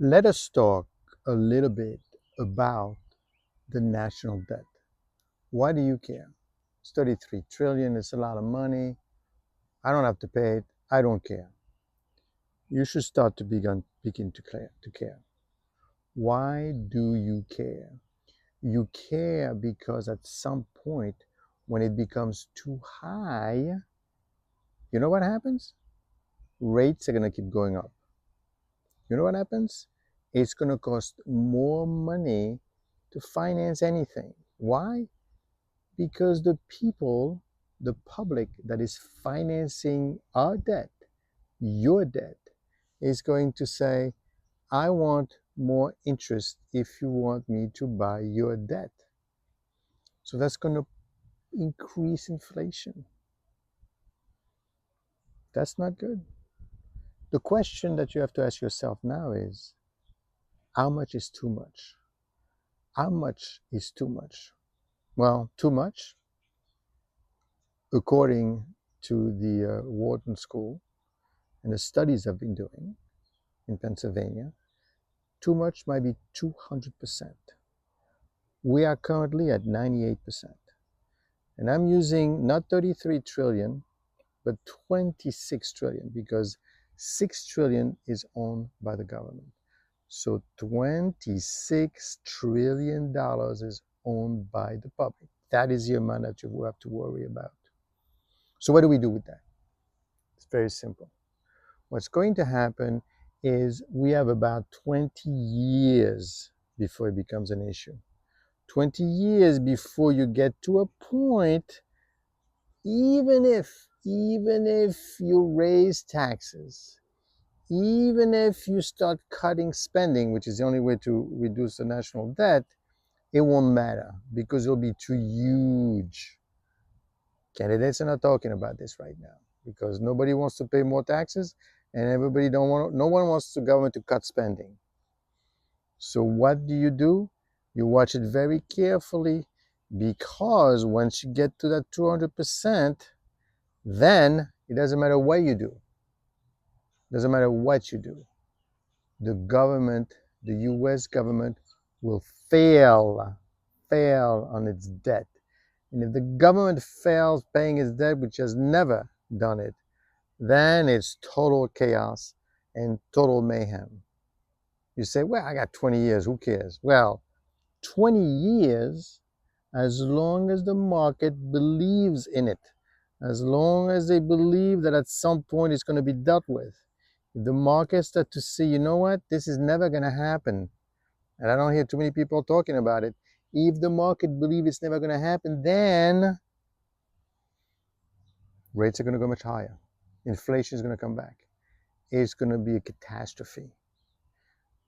Let us talk a little bit about the national debt. Why do you care? It's 33 trillion, it's a lot of money. I don't have to pay it. I don't care. You should start to begin to care. Why do you care? You care because at some point when it becomes too high, you know what happens? Rates are going to keep going up. You know what happens? It's going to cost more money to finance anything. Why? Because the people, the public that is financing our debt, your debt, is going to say, I want more interest if you want me to buy your debt. So that's going to increase inflation. That's not good. The question that you have to ask yourself now is, how much is too much? How much is too much? Well, too much, according to the Wharton School and the studies I've been doing in Pennsylvania, too much might be 200%. We are currently at 98%. And I'm using not 33 trillion, but 26 trillion because 6 trillion is owned by the government. So $26 trillion is owned by the public. That is the amount that you have to worry about. So what do we do with that? It's very simple. What's going to happen is we have about 20 years before it becomes an issue. 20 years before you get to a point, even if you raise taxes, even if you start cutting spending, which is the only way to reduce the national debt, it won't matter because it'll be too huge. Candidates are not talking about this right now because nobody wants to pay more taxes and no one wants the government to cut spending. So what do? You watch it very carefully because once you get to that 200%, then it doesn't matter what you do. It doesn't matter what you do. The government, the US government will fail on its debt. And if the government fails paying its debt, which has never done it, then it's total chaos and total mayhem. You say, well, I got 20 years, who cares? Well, 20 years, as long as the market believes in it, as long as they believe that at some point it's going to be dealt with. If the market starts to see, you know what, this is never going to happen, and I don't hear too many people talking about it, if the market believes it's never going to happen, then rates are going to go much higher. Inflation is going to come back. It's going to be a catastrophe.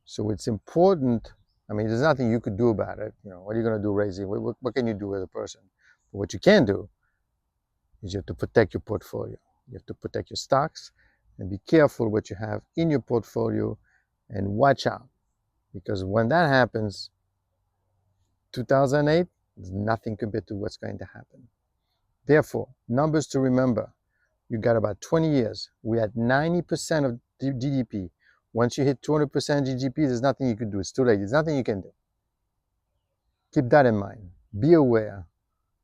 So it's important. I mean, there's nothing you could do about it. You know, what are you going to do raising? What can you do as a person? But what you can do is you have to protect your portfolio. You have to protect your stocks and be careful what you have in your portfolio and watch out. Because when that happens, 2008 is nothing compared to what's going to happen. Therefore, numbers to remember. You got about 20 years. We're at 90% of GDP. Once you hit 200% GDP, there's nothing you can do. It's too late. There's nothing you can do. Keep that in mind. Be aware.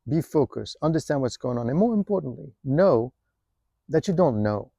Be focused. Understand what's going on. And more importantly, know that you don't know.